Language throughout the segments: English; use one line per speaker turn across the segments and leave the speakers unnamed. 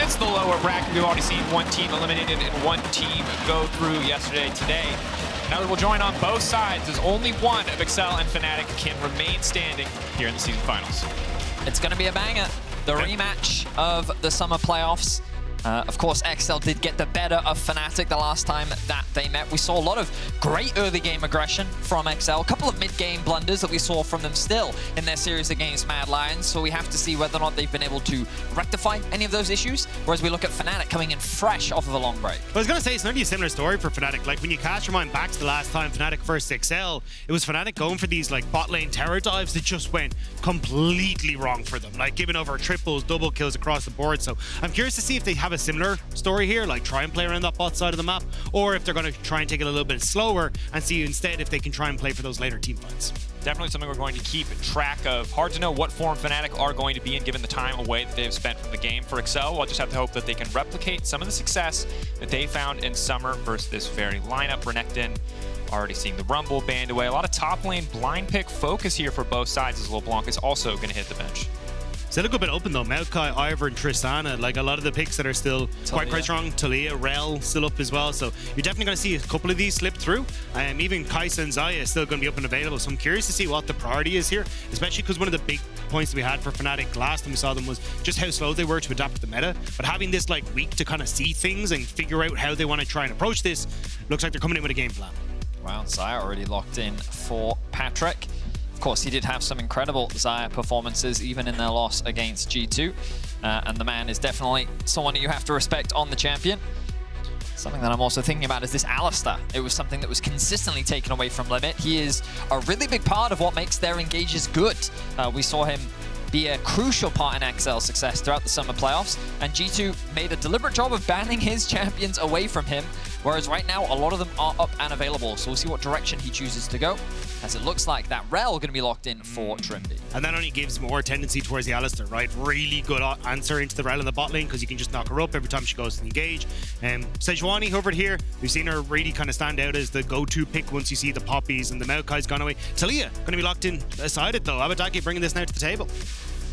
It's the lower bracket. We've already seen one team eliminated and one team go through yesterday, today. Now that we'll join on both sides, there's only one of Xayah and Fnatic can remain standing here in the season finals.
It's going to be a banger. The rematch of the summer playoffs. Of course, Xayah did get the better of Fnatic the last time that they met. We saw a lot of great early game aggression from Xayah, a couple of mid-game blunders that we saw from them still in their series against Mad Lions, so we have to see whether or not they've been able to rectify any of those issues, whereas we look at Fnatic coming in fresh off of a long break.
I was going to say, it's not really a similar story for Fnatic. Like, when you cast your mind back to the last time Fnatic first Xayah, it was Fnatic going for these, like, bot lane terror dives that just went completely wrong for them, like giving over triples, double kills across the board. So I'm curious to see if they have a similar story here, like try and play around that bot side of the map, or if they're going to try and take it a little bit slower and see instead if they can try and play for those later team fights.
Definitely something we're going to keep track of. Hard to know what form Fnatic are going to be in given the time away that they've spent from the game. For Xayah, we'll just have to hope that they can replicate some of the success that they found in summer versus this very lineup. Renekton already seeing the Rumble banned away. A lot of top lane blind pick focus here for both sides as LeBlanc is also going to hit the bench.
Still a good bit open though. Maokai, Ivern, Tristana, like a lot of the picks that are still quite strong. Taliyah, Rell still up as well. So you're definitely going to see a couple of these slip through. Even Kai'Sa and Xayah is still going to be up and available. So I'm curious to see what the priority is here, especially because one of the big points that we had for Fnatic last time we saw them was just how slow they were to adapt to the meta. But having this like week to kind of see things and figure out how they want to try and approach this, looks like they're coming in with a game plan.
Wow, Xayah already locked in for Patrik. Of course, he did have some incredible Xayah performances, even in their loss against G2. And the man is definitely someone you have to respect on the champion. Something that I'm also thinking about is this Alistar. It was something that was consistently taken away from Limit. He is a really big part of what makes their engages good. We saw him be a crucial part in Xayah's success throughout the summer playoffs, and G2 made a deliberate job of banning his champions away from him, whereas right now a lot of them are up and available, so we'll see what direction he chooses to go, as it looks like that Rell going to be locked in for Trymbi.
And that only gives more tendency towards the Alistar, right? Really good answer into the Rell in the bot lane because you can just knock her up every time she goes to engage. Sejuani over here, we've seen her really kind of stand out as the go-to pick once you see the poppies and the Maokai's gone away. Taliyah going to be locked in aside it though. Abbedagge bringing this now to the table.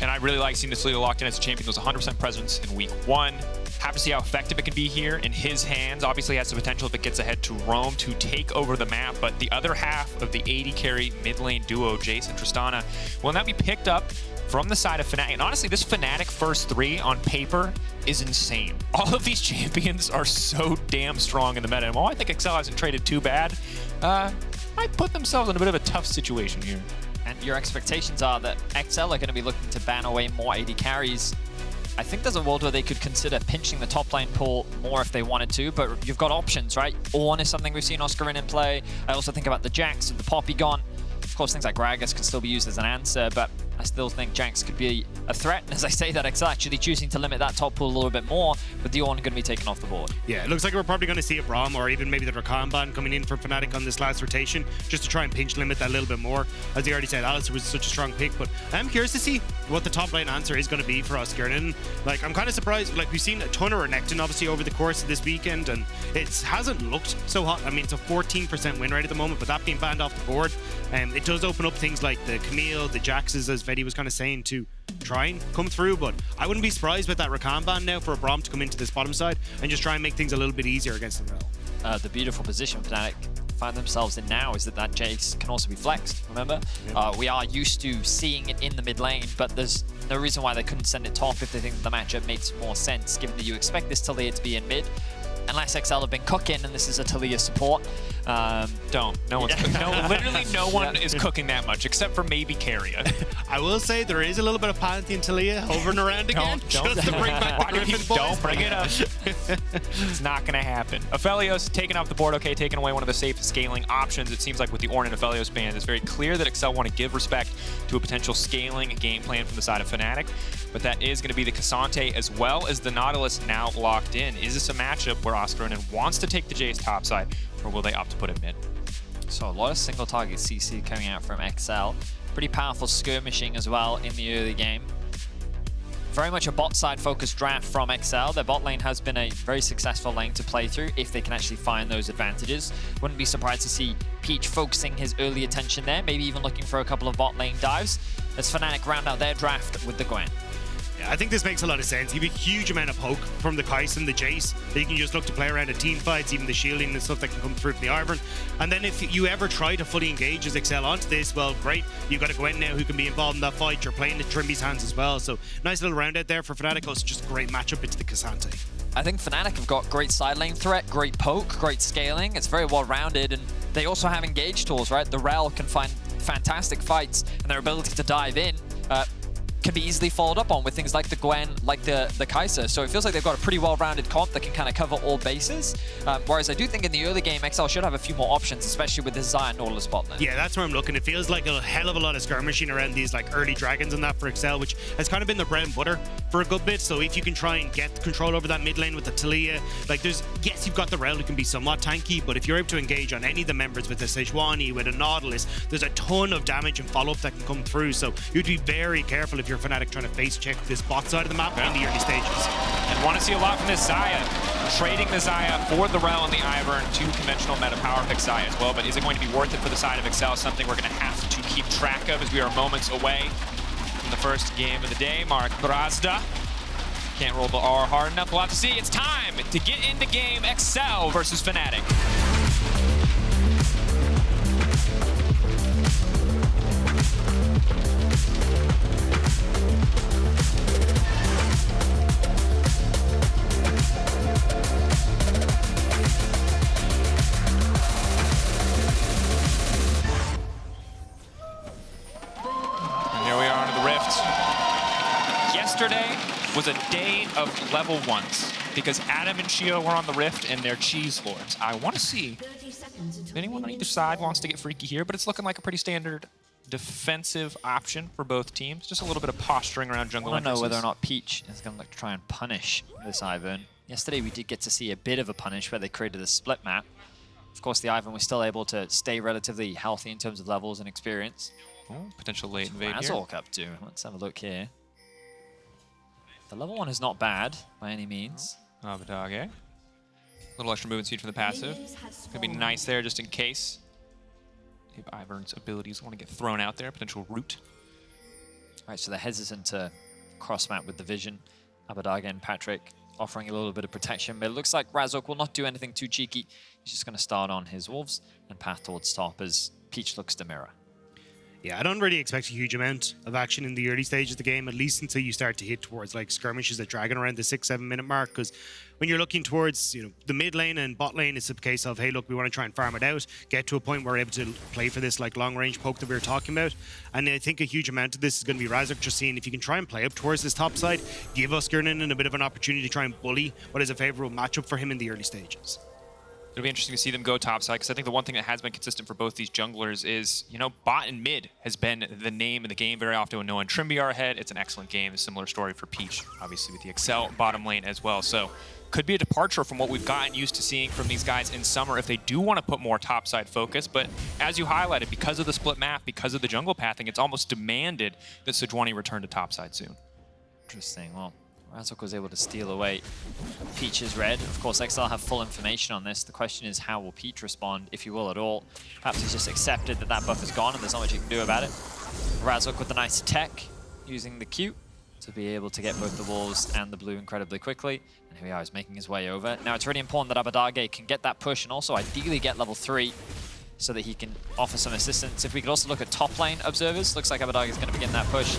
And I really like seeing this Taliyah locked in as a champion. There was 100% presence in week 1. Have to see how effective it can be here in his hands. Obviously has the potential if it gets ahead to Roam to take over the map, but the other half of the AD carry mid lane duo, Jayce and Tristana, will now be picked up from the side of Fnatic. And honestly, this Fnatic first 3 on paper is insane. All of these champions are so damn strong in the meta. And while I think Xayah hasn't traded too bad, might put themselves in a bit of a tough situation here.
And your expectations are that Xayah are going to be looking to ban away more AD carries. I think there's a world where they could consider pinching the top lane pool more if they wanted to, but you've got options, right? Ornn is something we've seen Oscarinin play. I also think about the Jax and the Poppygon. Of course, things like Gragas can still be used as an answer, but I still think Jax could be a threat. And as I say that, Xayah actually choosing to limit that top pool a little bit more, with the Ornn going to be taken off the board.
Yeah, it looks like we're probably going to see a Braum or even maybe the Rakan ban coming in for Fnatic on this last rotation, just to try and pinch limit that a little bit more. As you already said, Alistar was such a strong pick, but I'm curious to see what the top lane answer is going to be for Oscarinin. Like, I'm kind of surprised. Like, we've seen a ton of Renekton obviously over the course of this weekend, and it hasn't looked so hot. I mean, it's a 14% win rate at the moment, but that being banned off the board, it does open up things like the Camille, the Jaxes, as Vedius was kind of saying, to try and come through. But I wouldn't be surprised with that Rakan ban now for a Braum to come into this bottom side and just try and make things a little bit easier against the Rell.
The beautiful position Fnatic find themselves in now is that Jayce can also be flexed, remember? Yep. We are used to seeing it in the mid lane, but there's no reason why they couldn't send it top if they think the matchup makes more sense, given that you expect this Taliyah to be in mid. Unless Xayah have been cooking and this is a Taliyah support.
Don't. No one's cooking. No, literally no one is cooking that much, except for maybe Keria.
I will say there is a little bit of Pantheon Taliyah hovering around again, just to bring back the Griffin boys.
Don't bring it up. It's not going to happen. Aphelios taken off the board, okay, taking away one of the safe scaling options. It seems like with the Ornn and Aphelios ban, it's very clear that Xayah want to give respect to a potential scaling game plan from the side of Fnatic. But that is going to be the K'Sante as well as the Nautilus now locked in. Is this a matchup where Oscarinin wants to take the Jayce topside, or will they opt to put him mid?
So a lot of single target CC coming out from Xayah. Pretty powerful skirmishing as well in the early game. Very much a bot side focused draft from Xayah. Their bot lane has been a very successful lane to play through if they can actually find those advantages. Wouldn't be surprised to see Peach focusing his early attention there, maybe even looking for a couple of bot lane dives as Fnatic round out their draft with the Gwen.
I think this makes a lot of sense. You have a huge amount of poke from the Kai'Sa and the Jayce that you can just look to play around in team fights, even the shielding and stuff that can come through from the Ivern. And then if you ever try to fully engage as Xayah onto this, well, great. You've got a Gwen now who can be involved in that fight. You're playing the Trymbi's hands as well. So nice little round out there for Fnatic. It's just a great matchup into the K'Sante.
I think Fnatic have got great side lane threat, great poke, great scaling. It's very well rounded, and they also have engage tools, right? The Rell can find fantastic fights, and their ability to dive in can be easily followed up on with things like the Gwen, like the Kai'Sa. So it feels like they've got a pretty well-rounded comp that can kind of cover all bases. Whereas I do think in the early game, XL should have a few more options, especially with this Xayah Nautilus bot lane.
Yeah, that's where I'm looking. It feels like a hell of a lot of skirmishing around these like early dragons and that for XL, which has kind of been the bread and butter for a good bit. So if you can try and get control over that mid lane with the Talia, like yes, you've got the Rell who can be somewhat tanky, but if you're able to engage on any of the members with a Sejuani, with a Nautilus, there's a ton of damage and follow-up that can come through. So you'd be very careful if you're Fnatic trying to face check this bot side of the map in the early stages.
And want to see a lot from this Xayah. Trading the Xayah for the Rell and the Ivern, two conventional meta power pick Xayah as well, but is it going to be worth it for the side of XL? Something we're going to have to keep track of as we are moments away from the first game of the day. Mark Brazda can't roll the R hard enough. We'll have to see. It's time to get into game XL versus Fnatic. Yesterday was a day of level ones because Adam and Shio were on the Rift and they're cheese lords. I want to see if anyone on either side wants to get freaky here, but it's looking like a pretty standard defensive option for both teams. Just a little bit of posturing around jungle.
I don't know whether or not Peach is going to try and punish this Ivern. Yesterday we did get to see a bit of a punish where they created a split map. Of course, the Ivern was still able to stay relatively healthy in terms of levels and experience.
Oh, potential late invade here.
Razork up to. Let's have a look here. The level 1 is not bad by any means.
Abbedagge. A little extra movement speed from the passive. Could be nice there just in case. If Ivern's abilities want to get thrown out there. Potential root.
All right, so they're hesitant to cross map with the vision. Abbedagge and Patrik offering a little bit of protection, but it looks like Razork will not do anything too cheeky. He's just going to start on his wolves and path towards top as Peach looks to mirror.
Yeah, I don't really expect a huge amount of action in the early stages of the game, at least until you start to hit towards like skirmishes at Dragon around the 6-7 minute mark. Because when you're looking towards the mid lane and bot lane, it's a case of, hey, look, we want to try and farm it out, get to a point where we're able to play for this like long range poke that we were talking about. And I think a huge amount of this is going to be Razork just seeing if you can try and play up towards this top side, give Oscarinin a bit of an opportunity to try and bully what is a favorable matchup for him in the early stages.
It'll be interesting to see them go topside, because I think the one thing that has been consistent for both these junglers is, bot and mid has been the name in the game very often. When knowing Trymbi are ahead, it's an excellent game. A similar story for Peach, obviously with the XL bottom lane as well. So could be a departure from what we've gotten used to seeing from these guys in summer if they do want to put more topside focus. But as you highlighted, because of the split map, because of the jungle pathing, it's almost demanded that Sejuani return to topside soon.
Interesting. Well, Razork was able to steal away Peach's red. Of course, XL have full information on this. The question is, how will Peach respond, if you will, at all? Perhaps he's just accepted that that buff is gone and there's not much you can do about it. Razork with the nice tech, using the Q to be able to get both the wolves and the blue incredibly quickly. And here we are, he's making his way over. Now, it's really important that Abbedagge can get that push and also ideally get level 3 so that he can offer some assistance. If we could also look at top lane observers, looks like Abbedagge is going to begin that push.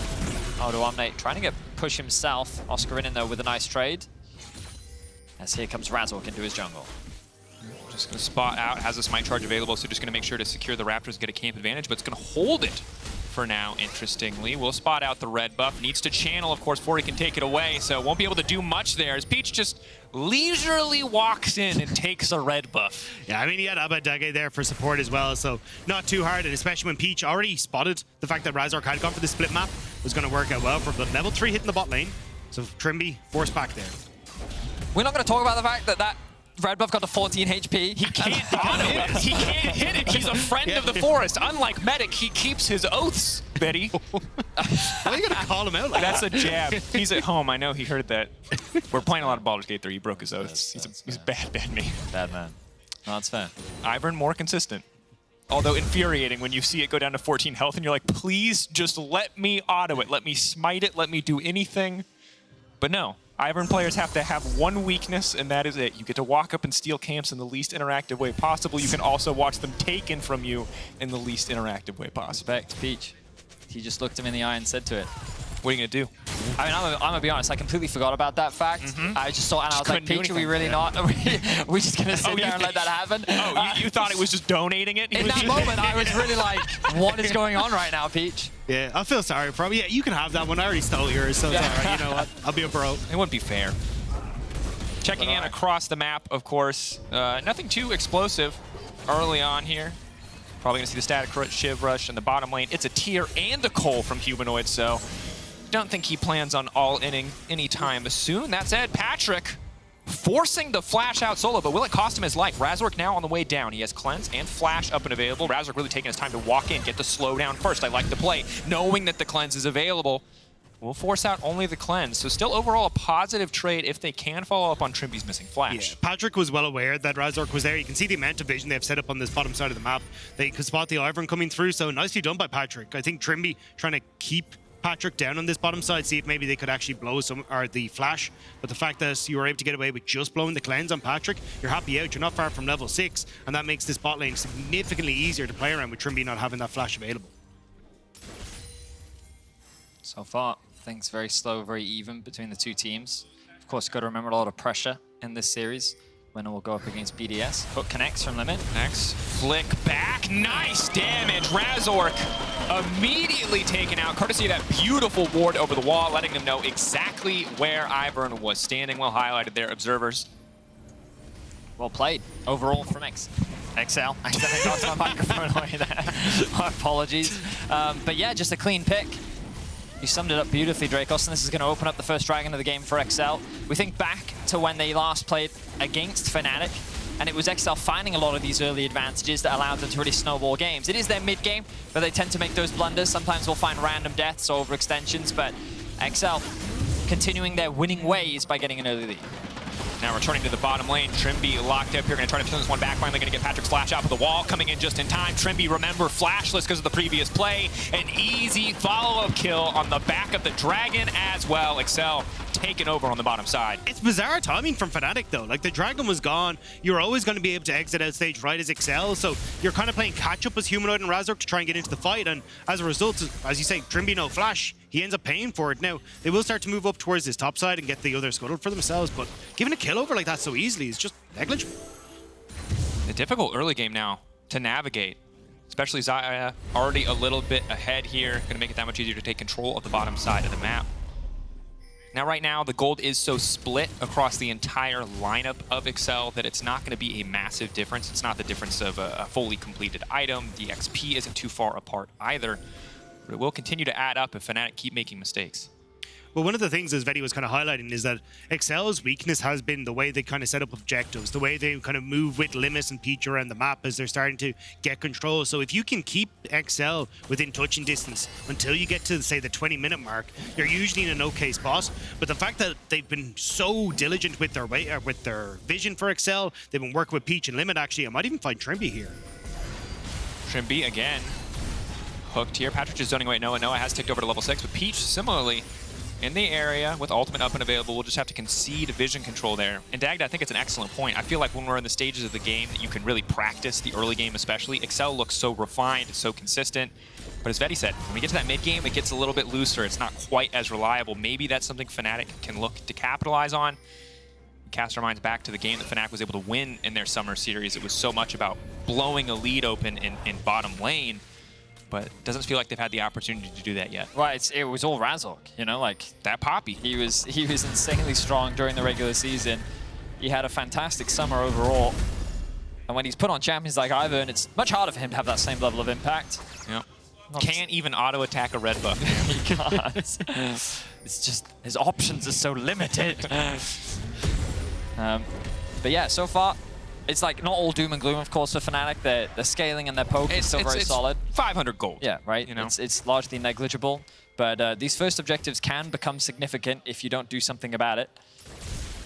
Odoamne trying to get push himself. Oscarinin though with a nice trade. As here comes Razork into his jungle.
Just going to spot out, has a smite charge available, so just going to make sure to secure the Raptors and get a camp advantage, but it's going to hold it for now, interestingly. We'll spot out the red buff. Needs to channel, of course, before he can take it away, so won't be able to do much there as Peach just leisurely walks in and takes a red buff.
Yeah, I mean, he had Abbedagge there for support as well, so not too hard, and especially when Peach already spotted the fact that Razork had gone for the split map, was going to work out well for the level 3 hitting the bot lane. So Trymbi forced back there.
We're not going to talk about the fact that that red buff got to 14 HP.
He can't auto it. He can't hit it. He's a friend of the forest. Unlike Medic, he keeps his oaths, Betty.
Why are you going to call him out like
That's
that?
a jab. He's at home. I know he heard that. We're playing a lot of Baldur's Gate 3. He broke his oaths. He's a bad man.
Bad man. No, that's fair.
Ivern more consistent. Although infuriating when you see it go down to 14 health and you're like, please just let me auto it. Let me smite it. Let me do anything. But no, Ivern players have to have one weakness, and that is it. You get to walk up and steal camps in the least interactive way possible. You can also watch them taken from you in the least interactive way possible.
Respect, Peach. He just looked him in the eye and said to it.
What are you going to do?
I mean, I'm gonna be honest, I completely forgot about that fact. I just saw, and I was like, Peach, are we really not? Are we just gonna sit there and let that happen?
Oh, you thought it was just donating it?
In that moment, I was really like, what is going on right now, Peach?
Yeah, I feel sorry for him. Yeah, you can have that one. I already stole yours, so it's all right. You know what? I'll be a bro.
It wouldn't be fair. Checking in across the map, of course. Nothing too explosive early on here. Probably gonna see the static Shiv rush in the bottom lane. It's a tier and a Cole from Humanoid, so don't think he plans on all-inning anytime soon. That said, Patrik forcing the flash out solo, but will it cost him his life? Razork now on the way down. He has Cleanse and Flash up and available. Razork really taking his time to walk in, get the slowdown first. I like the play. Knowing that the Cleanse is available, will force out only the Cleanse. So still overall a positive trade if they can follow up on Trymbi's missing Flash.
Yeah, Patrik was well aware that Razork was there. You can see the amount of vision they've set up on this bottom side of the map. They could spot the Ivern coming through, so nicely done by Patrik. I think Trymbi trying to keep Patrik down on this bottom side, see if maybe they could actually blow the Flash. But the fact that you were able to get away with just blowing the Cleanse on Patrik, you're happy out. You're not far from level 6, and that makes this bot lane significantly easier to play around with Trymbi not having that Flash available.
So far, things very slow, very even between the two teams. Of course, got to remember a lot of pressure in this series. Winner will go up against BDS. Hook connects from Limit.
Next, flick back. Nice damage. Razork immediately taken out, courtesy of that beautiful ward over the wall, letting them know exactly where Ivern was standing. Well highlighted there, observers.
Well played overall from XL. I accidentally knocked my microphone away there. My apologies. But yeah, just a clean pick. You summed it up beautifully, Drakos, and this is going to open up the first dragon of the game for XL. We think back to when they last played against Fnatic, and it was XL finding a lot of these early advantages that allowed them to really snowball games. It is their mid-game, but they tend to make those blunders. Sometimes we'll find random deaths or overextensions, but XL continuing their winning ways by getting an early lead.
Now returning to the bottom lane, Trymbi locked up here, going to try to turn this one back, finally going to get Patrik's Flash out of the wall, coming in just in time. Trymbi, remember, flashless because of the previous play. An easy follow-up kill on the back of the Dragon as well. XL taken over on the bottom side.
It's bizarre timing from Fnatic though. Like the Dragon was gone. You're always going to be able to exit out stage right as XL, so you're kind of playing catch-up as Humanoid and Razork to try and get into the fight, and as a result, as you say, Trymbi no Flash. He ends up paying for it. Now, they will start to move up towards this top side and get the other scuttled for themselves, but giving a kill over like that so easily is just negligible.
A difficult early game now to navigate, especially Xayah already a little bit ahead here. Going to make it that much easier to take control of the bottom side of the map. Now, right now, the gold is so split across the entire lineup of XL that it's not going to be a massive difference. It's not the difference of a fully completed item. The XP isn't too far apart either. But it will continue to add up if Fnatic keep making mistakes.
Well, one of the things, as Vedius was kind of highlighting, is that XL's weakness has been the way they kind of set up objectives, the way they kind of move with Limits and Peach around the map as they're starting to get control. So if you can keep XL within touching distance until you get to, say, the 20-minute mark, you're usually in an okay spot. But the fact that they've been so diligent with their vision for XL, they've been working with Peach and Limit, actually, I might even find Trymbi here.
Trymbi, again, hooked here. Patrik is zoning away Noah. Noah has ticked over to level 6, but Peach, similarly, in the area with ultimate up and available, we'll just have to concede vision control there. And Dagda, I think it's an excellent point. I feel like when we're in the stages of the game that you can really practice, the early game especially. XL looks so refined, so consistent. But as Vedi said, when we get to that mid game, it gets a little bit looser. It's not quite as reliable. Maybe that's something Fnatic can look to capitalize on. Cast our minds back to the game that Fnatic was able to win in their summer series. It was so much about blowing a lead open in bottom lane. But it doesn't feel like they've had the opportunity to do that yet.
Right, it was all Razork, you know, like
that Poppy.
He was insanely strong during the regular season. He had a fantastic summer overall. And when he's put on champions like Ivern, it's much harder for him to have that same level of impact.
Yeah. Can't even auto-attack a red buff.
He can't. It's just, his options are so limited. But yeah, so far, it's like not all doom and gloom, of course, for Fnatic. Their scaling and their poke is still very solid.
500 gold.
Yeah, right. You know? It's largely negligible. But these first objectives can become significant if you don't do something about it.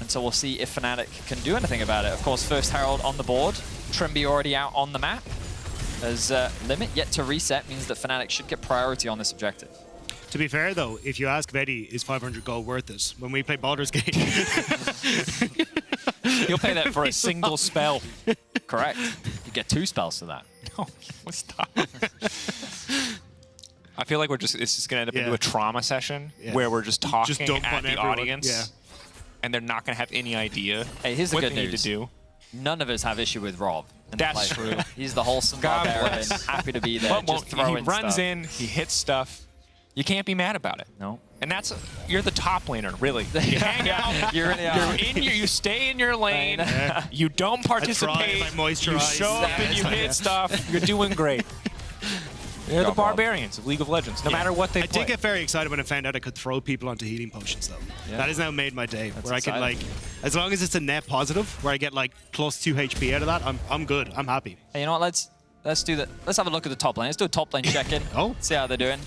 And so we'll see if Fnatic can do anything about it. Of course, first Herald on the board. Trymbi already out on the map. As Limit yet to reset means that Fnatic should get priority on this objective.
To be fair, though, if you ask Vedi, is 500 gold worth it? When we play Baldur's Gate,
You'll pay that for a single spell.
Correct. You get 2 spells to that.
Oh, stop. I feel like this is going to end up into a trauma session where we're just talking at the audience, and they're not going to have any idea
Hey, here's the
what
good
they need
news.
to do.
None of us have issue with Rob.
That's true.
He's the wholesome
God
barbarian,
bless.
happy to be there.
But
Just
he
throwing
runs
stuff.
in, he hits stuff. You can't be mad about it.
No.
And you're the top laner, really. You hang out.
You really are.
You stay in your lane. You don't participate.
I moisturize.
You show up and you hit stuff. You're doing great. They're the barbarians of League of Legends, no matter what they
I
play.
did get very excited when I found out I could throw people onto healing potions, though.
Yeah.
That has now made my day.
That's
where I can, like,
exciting.
as long as it's a net positive, where I get like plus 2 HP out of that, I'm good. I'm happy.
Hey, you know what? Let's do that. Let's have a look at the top lane. Let's do a top lane check-in.
Oh.
See how they're doing.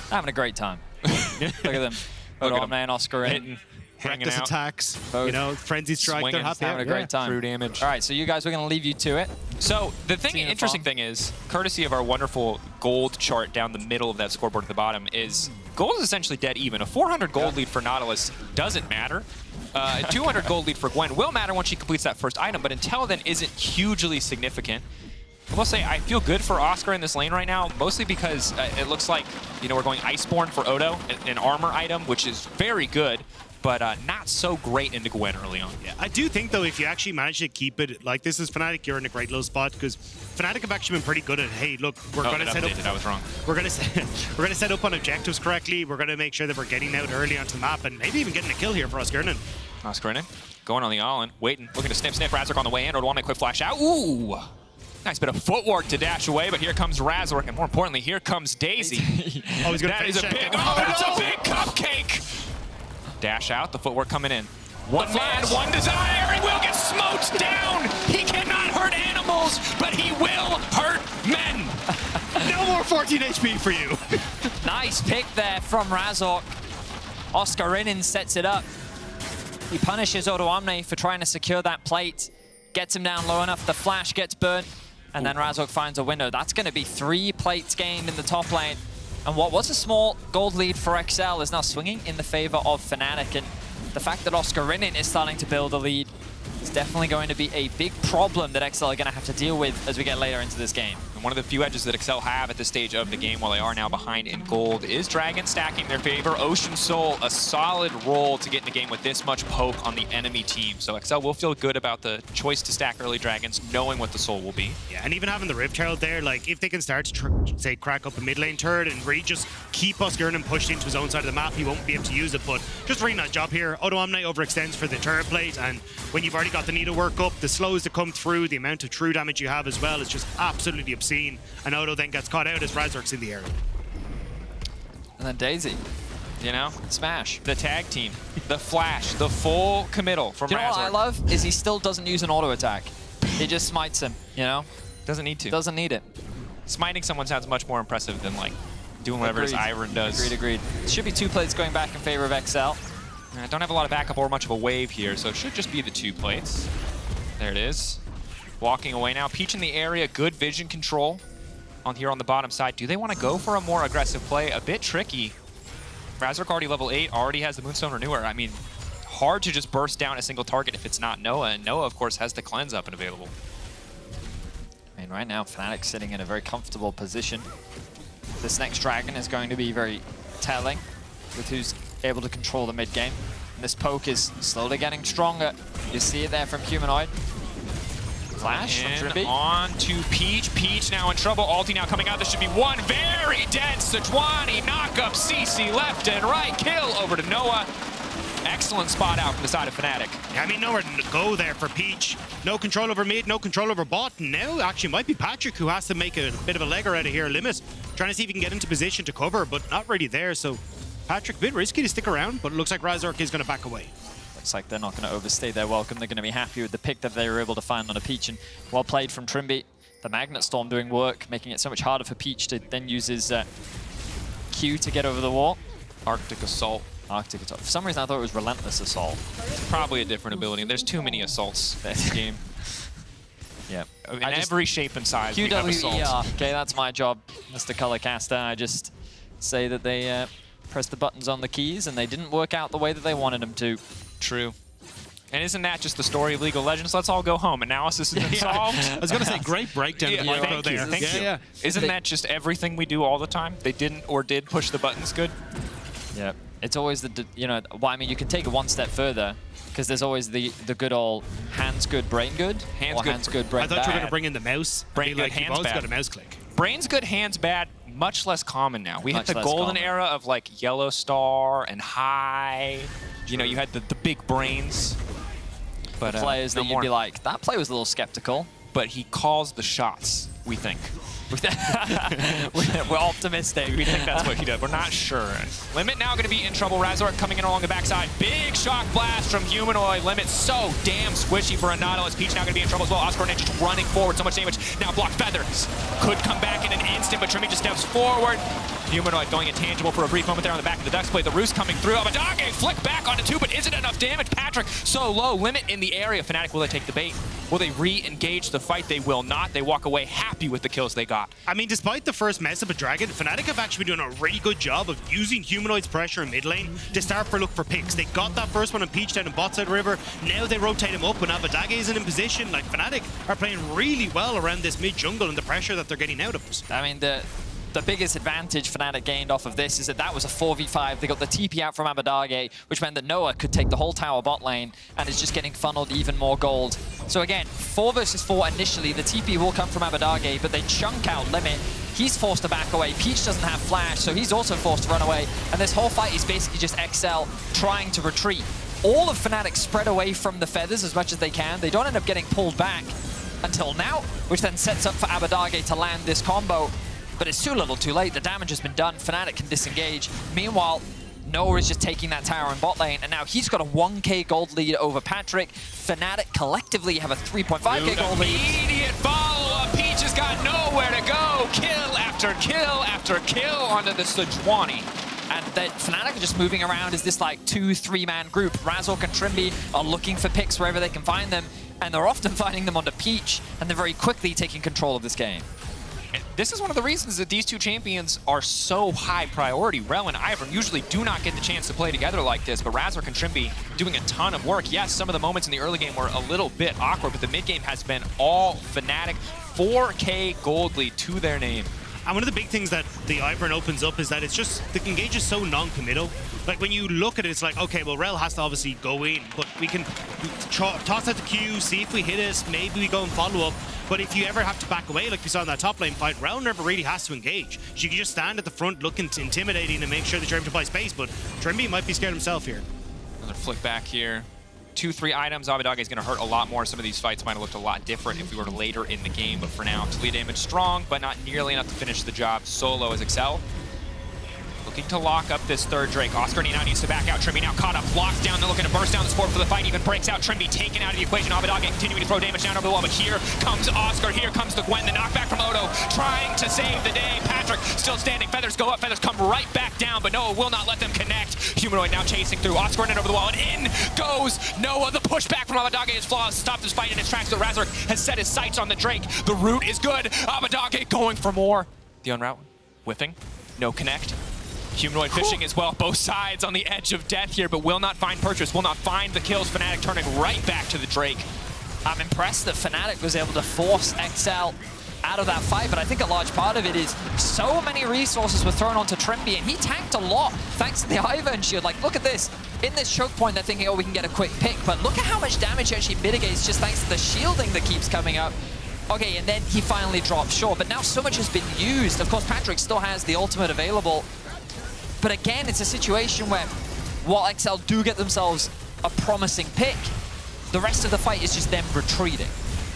Having a great time. Look at them.
Look at
Odoamne and Oscarinin.
Hanging
Reckless
out.
attacks,
Both.
you know, frenzy strike,
Swinging,
they're happy.
Having a great time.
True damage.
All right, so you guys, we're going to leave you to it.
So the
Seeing it
interesting
fall.
thing is, courtesy of our wonderful gold chart down the middle of that scoreboard at the bottom, is gold is essentially dead even. A 400 gold lead for Nautilus doesn't matter. A 200 gold lead for Gwen will matter once she completes that first item, but until then isn't hugely significant. I will say I feel good for Oscar in this lane right now, mostly because it looks like, you know, we're going Iceborne for Odo, an armor item, which is very good, but not so great into Gwen early on.
Yeah, I do think, though, if you actually manage to keep it, like, this is Fnatic, you're in a great little spot, because Fnatic have actually been pretty good at, hey, look, we're going to set up...
I was wrong.
We're going to set up on objectives correctly. We're going to make sure that we're getting out early onto the map, and maybe even getting a kill here for Oscarinin.
Oscarinin going on the all-in, waiting, looking to snip Razork on the way in. Odoamne quick flash out. Ooh! Nice bit of footwork to dash away, but here comes Razork, and more importantly, here comes Daisy.
Oh, he's going to
That is a big, that's a big cupcake! Dash out, the footwork coming in. One man, one desire, he will get smoked down! He cannot hurt animals, but he will hurt men!
No more 14 HP for you.
Nice pick there from Razork. Oscarinin sets it up. He punishes Odoamne for trying to secure that plate. Gets him down low enough, the flash gets burnt, and then Razork finds a window. That's going to be 3 plates gained in the top lane. And what was a small gold lead for XL is now swinging in the favor of Fnatic. And the fact that Oscarinin is starting to build a lead is definitely going to be a big problem that XL are going to have to deal with as we get later into this game.
And one of the few edges that XL have at this stage of the game, while they are now behind in gold, is Dragon stacking in their favor. Ocean Soul, a solid role to get in the game with this much poke on the enemy team. So XL will feel good about the choice to stack early Dragons, knowing what the Soul will be.
Yeah, and even having the Rift Herald there, like, if they can start to, say, crack up a mid lane turret and really just keep Oscarinin pushed into his own side of the map, he won't be able to use it. But just a really nice job here. Odoamne overextends for the turret plate, and when you've already got the needlework up, the slows that come through, the amount of true damage you have as well is just absolutely obscene. And Odo then gets caught out as Razork's in the area.
And then Daisy, you know, smash.
The tag team, the flash, the full committal from
You know what I
Razork.
love is he still doesn't use an auto attack. He just smites him, you know?
Doesn't need to.
Doesn't need it.
Smiting someone sounds much more impressive than, like, doing whatever his Ivern does.
Agreed. Should be 2 plates going back in favor of XL.
I don't have a lot of backup or much of a wave here, so it should just be the 2 plates. There it is. Walking away now. Peach in the area, good vision control on here on the bottom side. Do they want to go for a more aggressive play? A bit tricky. Razork already level 8, already has the Moonstone Renewer. I mean, hard to just burst down a single target if it's not Noah, and Noah, of course, has the cleanse up and available.
I mean, right now, Fnatic's sitting in a very comfortable position. This next Dragon is going to be very telling with who's able to control the mid game. And this poke is slowly getting stronger. You see it there from Humanoid. Flash from Trymbi.
On to Peach. Peach now in trouble. Ulti now coming out. This should be one very dead Sejuani. Knock up CC left and right. Kill over to Noah. Excellent spot out from the side of Fnatic.
Yeah, I mean, nowhere to go there for Peach. No control over mid, no control over bot. Now, actually, might be Patrik who has to make a bit of a legger out of here. Limit, trying to see if he can get into position to cover, but not really there. So Patrik, a bit risky to stick around, but it looks like Razork is going to back away.
Looks like they're not going to overstay their welcome. They're going to be happy with the pick that they were able to find on a Peach. And well played from Trymbi. The Magnet Storm doing work, making it so much harder for Peach to then use his Q to get over the wall.
Arctic Assault.
Arctic Assault. For some reason, I thought it was Relentless Assault.
Probably a different ability. There's too many assaults in this game.
Yeah.
In every shape and size, we have assaults.
QWER. Okay, that's my job, Mr. Color Caster. I just say that they pressed the buttons on the keys and they didn't work out the way that they wanted them to.
True. And isn't that just the story of League of Legends? Let's all go home. Analysis has been solved.
I was going to say, great breakdown of the micro there.
Thank you.
Yeah.
Isn't that just everything we do all the time? They didn't or did push the buttons good?
Yeah. It's always the, you know, well, I mean, you can take it one step further because there's always the good old hands good, brain good. Hands good, brain bad.
I thought you were going to bring in the mouse.
Brain good,
hands bad. Got a mouse click.
Brain's good, hands bad. Much less common now. We had the golden era of like Yellow Star and High. You know, you had the big brains. But
the players that you'd be like, that player was a little skeptical.
But he calls the shots, we think.
We're optimistic.
We think that's what he does. We're not sure. Limit now going to be in trouble. Razork coming in along the backside. Big shock blast from Humanoid. Limit so damn squishy for a Nautilus. Peach now going to be in trouble as well. Oscarinin just running forward. So much damage. Now block Feathers. Could come back in an instant, but Trymbi just steps forward. Humanoid going intangible for a brief moment there on the back of the Ducks play. The Roost coming through. Abbedagge flick back onto 2, but isn't enough damage. Patrik so low. Limit in the area. Fnatic, will they take the bait? Will they re-engage the fight? They will not. They walk away happy with the kills they got.
I mean, despite the first mess up at Dragon, Fnatic have actually been doing a really good job of using Humanoid's pressure in mid lane to start for look for picks. They got that first one on Peach down in bot side river. Now they rotate him up when Abbedagge isn't in position. Like, Fnatic are playing really well around this mid jungle and the pressure that they're getting out of us.
I mean, the biggest advantage Fnatic gained off of this is that was a 4v5. They got the TP out from Abbedagge, which meant that Noah could take the whole tower bot lane and is just getting funneled even more gold. So again, 4 versus 4 initially. The TP will come from Abbedagge, but they chunk out Limit. He's forced to back away. Peach doesn't have flash, so he's also forced to run away. And this whole fight is basically just XL trying to retreat. All of Fnatic spread away from the Feathers as much as they can. They don't end up getting pulled back until now, which then sets up for Abbedagge to land this combo. But it's too little too late. The damage has been done. Fnatic can disengage. Meanwhile, Noah is just taking that tower in bot lane, and now he's got a 1k gold lead over Patrik. Fnatic collectively have a 3.5k gold lead.
Immediate follow-up. Peach has got nowhere to go. Kill after kill after kill onto the Sejuani.
And then Fnatic are just moving around as this like 2-3-man group. Razork and Trymbi are looking for picks wherever they can find them, and they're often finding them onto Peach, and they're very quickly taking control of this game.
This is one of the reasons that these two champions are so high priority. Rell and Ivern usually do not get the chance to play together like this, but Razork and Trymbi doing a ton of work. Yes, some of the moments in the early game were a little bit awkward, but the mid game has been all Fnatic. 4k gold lead to their name.
And one of the big things that the Ivern opens up is that it's just, the engage is so non-committal. Like, when you look at it, it's like, okay, well, Rell has to obviously go in, but we can toss out the Q, see if we hit it, maybe we go and follow up. But if you ever have to back away, like we saw in that top lane fight, Rell never really has to engage. She can just stand at the front looking intimidating and make sure that you're able to buy space, but Trymbi might be scared himself here.
Another flick back here. 2-3 items. Abbedagge is going to hurt a lot more. Some of these fights might have looked a lot different if we were later in the game, but for now, Talia damage strong, but not nearly enough to finish the job. Solo as Excel. Looking to lock up this third Drake. Oscarinin now needs to back out. Trymbi now caught up, locked down. They're looking to burst down the support for the fight. Even breaks out. Trymbi taken out of the equation. Abbedagge continuing to throw damage down over the wall. But here comes Oscar. Here comes the Gwen. The knockback from Odo. Trying to save the day. Patrik still standing. Feathers go up. Feathers come right back down. But Noah will not let them connect. Humanoid now chasing through. Oscarinin over the wall. And in goes Noah. The pushback from Abbedagge is flawless. Stopped this fight in its tracks. But Razork has set his sights on the Drake. The root is good. Abbedagge going for more. The unroute. Whiffing. No connect. Humanoid fishing as well, both sides on the edge of death here, but will not find purchase, will not find the kills. Fnatic turning right back to the Drake.
I'm impressed that Fnatic was able to force XL out of that fight, but I think a large part of it is so many resources were thrown onto Trymbi, and he tanked a lot thanks to the Ivern shield. Like, look at this. In this choke point, they're thinking, oh, we can get a quick pick, but look at how much damage he actually mitigates just thanks to the shielding that keeps coming up. Okay, and then he finally drops short, but now so much has been used. Of course, Patrik still has the ultimate available. But again, it's a situation where while XL do get themselves a promising pick, the rest of the fight is just them retreating.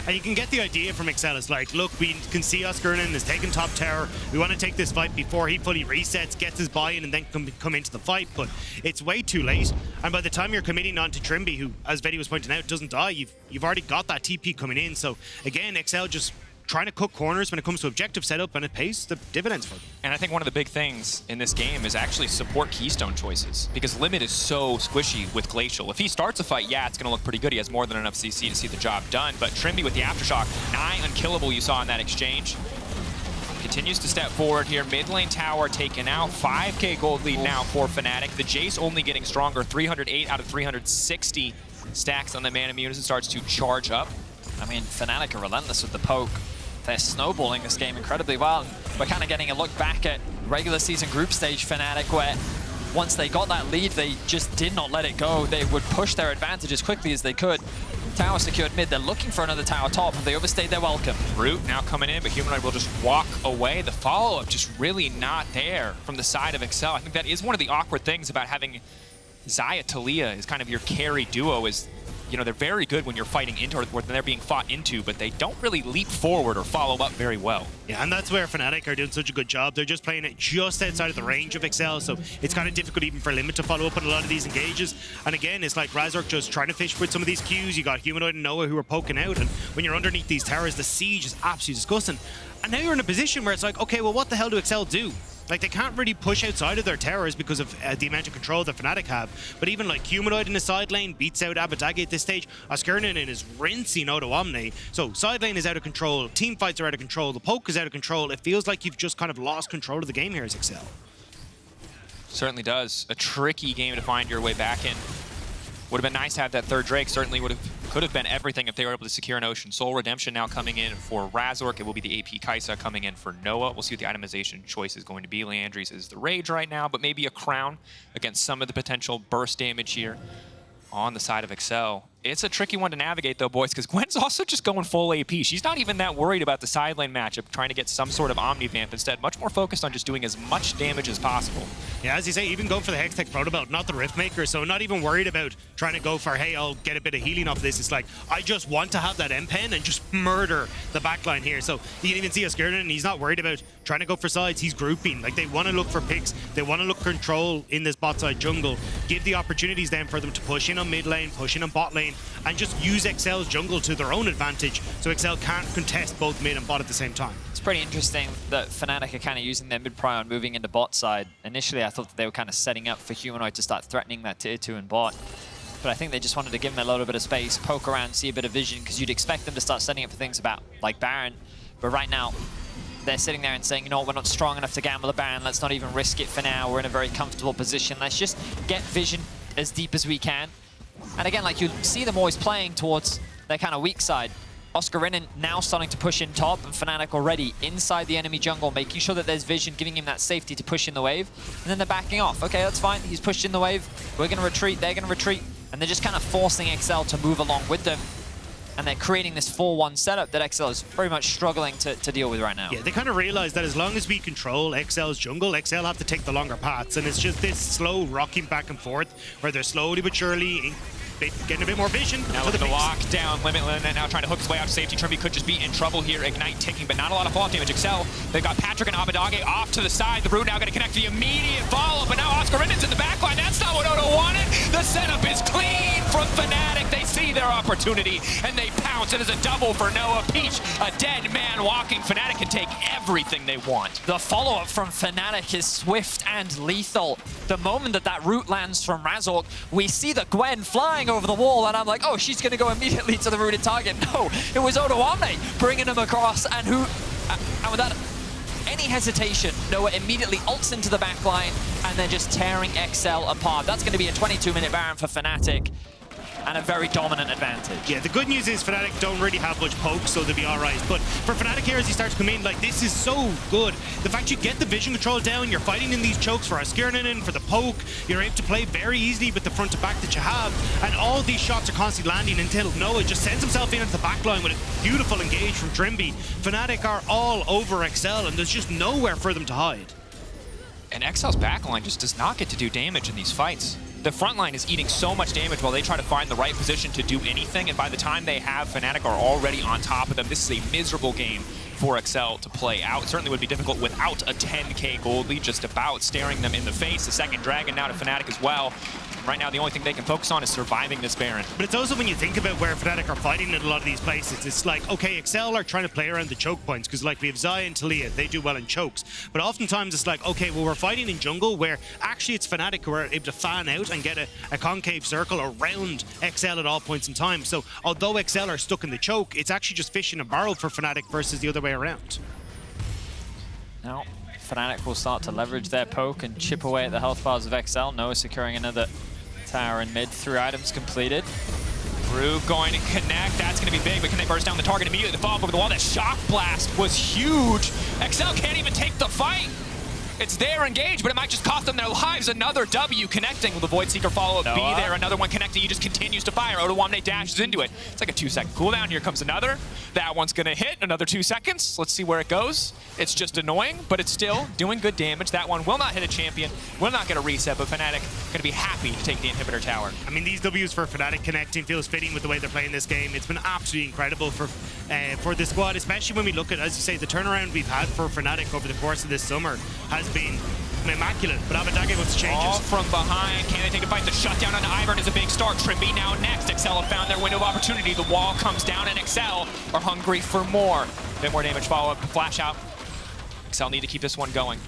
And you can get the idea from XL. It's like, look, we can see Oscarinin is taking top tower. We want to take this fight before he fully resets, gets his buy-in, and then come into the fight. But it's way too late. And by the time you're committing on to Trymbi, who, as Vedius was pointing out, doesn't die, you've already got that TP coming in. So again, XL just trying to cut corners when it comes to objective setup, and it pays the dividends for them.
And I think one of the big things in this game is actually support keystone choices, because Limit is so squishy with Glacial. If he starts a fight, yeah, it's going to look pretty good. He has more than enough CC to see the job done, but Trymbi with the Aftershock, nigh unkillable you saw in that exchange. Continuing continues to step forward here. Mid lane tower taken out. 5k gold lead now for Fnatic. The Jayce only getting stronger. 308 out of 360 stacks on the man immune as it starts to charge up.
I mean, Fnatic are relentless with the poke. They're snowballing this game incredibly well. We're kind of getting a look back at regular season group stage Fnatic, where once they got that lead, they just did not let it go. They would push their advantage as quickly as they could. Tower secured mid. They're looking for another tower top. If they overstayed their welcome.
Root now coming in, but Humanoid will just walk away. The follow-up just really not there from the side of Xayah. I think that is one of the awkward things about having Xayah Taliyah as kind of your carry duo is, you know, they're very good when you're fighting into or when they're being fought into, but they don't really leap forward or follow up very well.
Yeah, and that's where Fnatic are doing such a good job. They're just playing it just outside of the range of Xayah, so it's kind of difficult even for Limit to follow up on a lot of these engages. And again, it's like Razork just trying to fish with some of these Qs. You got Humanoid and Noah who are poking out, and when you're underneath these towers, the siege is absolutely disgusting. And now you're in a position where it's like, okay, well, what the hell do Xayah do? Like, they can't really push outside of their towers because of the amount of control that Fnatic have. But even like Humanoid in the side lane beats out Abbedagge at this stage. Oscarinin is rinsing Odoamne. So side lane is out of control. Team fights are out of control. The poke is out of control. It feels like you've just kind of lost control of the game here as Xayah.
Certainly does. A tricky game to find your way back in. Would have been nice to have that third Drake. Certainly could have been everything if they were able to secure an Ocean Soul. Redemption now coming in for Razork. It will be the AP Kai'Sa coming in for Noah. We'll see what the itemization choice is going to be. Leandry's is the Rage right now, but maybe a Crown against some of the potential burst damage here on the side of Xayah. It's a tricky one to navigate though, boys, because Gwen's also just going full AP. She's not even that worried about the side lane matchup, trying to get some sort of Omni Vamp. Instead, much more focused on just doing as much damage as possible.
Yeah, as you say, even going for the Hextech Proto Belt, not the Rift Maker, so not even worried about trying to go for, hey, I'll get a bit of healing off this. It's like, I just want to have that M-Pen and just murder the backline here. So you can even see Oscarinin, and he's not worried about trying to go for sides. He's grouping. Like, they want to look for picks. They want to look control in this bot side jungle. Give the opportunities then for them to push in on mid lane, push in on bot lane, and just use Xayah's jungle to their own advantage, so Xayah can't contest both mid and bot at the same time.
It's pretty interesting that Fnatic are kind of using their mid prio and moving into bot side. Initially, I thought that they were kind of setting up for Humanoid to start threatening that tier 2 and bot. But I think they just wanted to give him a little bit of space, poke around, see a bit of vision, because you'd expect them to start setting up for things about like Baron. But right now, they're sitting there and saying, you know what, we're not strong enough to gamble a Baron. Let's not even risk it for now. We're in a very comfortable position. Let's just get vision as deep as we can. And again, like, you see them always playing towards their kind of weak side. Oscarinin now starting to push in top, and Fnatic already inside the enemy jungle, making sure that there's vision, giving him that safety to push in the wave. And then they're backing off. Okay, that's fine. He's pushed in the wave. We're going to retreat. They're going to retreat. And they're just kind of forcing Xayah to move along with them. And they're creating this 4-1 setup that Xayah is very much struggling to deal with right now.
Yeah, they kind of realize that as long as we control Xayah's jungle, Xayah have to take the longer paths. And it's just this slow rocking back and forth where they're slowly but surely getting a bit more vision.
Now look at the lock down, Limit now trying to hook his way out to safety. Trymbi could just be in trouble here. Ignite ticking, but not a lot of fall damage. Xayah, they've got Patrik and Abbedagge off to the side. The Root now going to connect the immediate follow, but now Oscarin's in the backline. That's not what Odo wanted. The setup is clean from Fnatic. They see their opportunity, and they pounce. It is a double for Noah. Peach, a dead man walking. Fnatic can take everything they want.
The follow-up from Fnatic is swift and lethal. The moment that Root lands from Razork, we see the Gwen flying over the wall, and I'm like, oh, she's going to go immediately to the rooted target. No, it was Odoamne bringing him across, and without any hesitation, Noah immediately ults into the backline, and they're just tearing Xayah apart. That's going to be a 22-minute Baron for Fnatic, and a very dominant advantage.
Yeah, the good news is Fnatic don't really have much poke, so they'll be alright. But for Fnatic here, as he starts to come in, like, this is so good. The fact you get the vision control down, you're fighting in these chokes for Oscarinin, for the poke, you're able to play very easily with the front to back that you have, and all these shots are constantly landing until Noah just sends himself in at the backline with a beautiful engage from Trymbi. Fnatic are all over Xayah, and there's just nowhere for them to hide.
And Xayah's backline just does not get to do damage in these fights. The front line is eating so much damage while they try to find the right position to do anything, and by the time they have, Fnatic are already on top of them. This is a miserable game for Xayah to play out. It certainly would be difficult without a 10k gold lead just about staring them in the face. The second Dragon now to Fnatic as well. Right now, the only thing they can focus on is surviving this Baron.
But it's also when you think about where Fnatic are fighting in a lot of these places, it's like, okay, Xayah are trying to play around the choke points, because like we have Xayah and Taliyah, they do well in chokes. But oftentimes it's like, okay, well, we're fighting in jungle where actually it's Fnatic who are able to fan out and get a concave circle around Xayah at all points in time. So although Xayah are stuck in the choke, it's actually just fishing a barrel for Fnatic versus the other way around.
Now, Fnatic will start to leverage their poke and chip away at the health bars of XL. Noah securing another tower in mid. 3 items completed.
Brew going to connect. That's going to be big, but can they burst down the target immediately? The follow-up over the wall. That shock blast was huge. XL can't even take the fight. It's there engaged, but it might just cost them their lives. Another W connecting. Will the Void Seeker follow-up be there? Another one connecting. He just continues to fire. Odoamne dashes into it. It's like a 2-second cooldown. Here comes another. That one's going to hit. Another 2 seconds. Let's see where it goes. It's just annoying, but it's still doing good damage. That one will not hit a champion. Will not get a reset, but Fnatic going to be happy to take the inhibitor tower.
I mean, these Ws for Fnatic connecting feels fitting with the way they're playing this game. It's been absolutely incredible for the squad, especially when we look at, as you say, the turnaround we've had for Fnatic over the course of this summer has been immaculate, but Abbedagge wants to change
All
it.
from behind. Can they take the fight? The shutdown on Ivern is a big start. Trymbi now next. XL have found their window of opportunity. The wall comes down, and XL are hungry for more. A bit more damage follow-up. Flash out. XL need to keep this one going.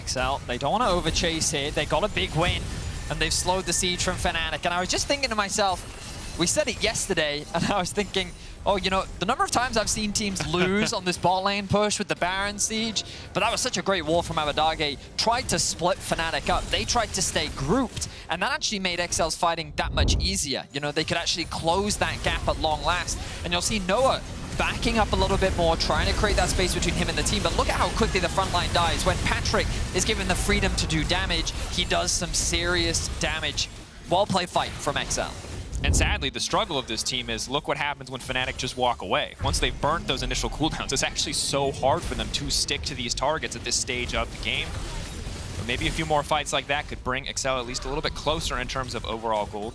XL, they don't want to over-chase here. They got a big win, and they've slowed the siege from Fnatic. And I was just thinking to myself, we said it yesterday, and I was thinking, oh, you know, the number of times I've seen teams lose on this bot lane push with the Baron siege, but that was such a great wall from Abbedagge. Tried to split Fnatic up. They tried to stay grouped, and that actually made XL's fighting that much easier. You know, they could actually close that gap at long last. And you'll see Noah backing up a little bit more, trying to create that space between him and the team. But look at how quickly the front line dies. When Patrik is given the freedom to do damage, he does some serious damage. Well-played fight from XL.
And sadly, the struggle of this team is, look what happens when Fnatic just walk away. Once they've burnt those initial cooldowns, it's actually so hard for them to stick to these targets at this stage of the game. But maybe a few more fights like that could bring XL at least a little bit closer in terms of overall gold,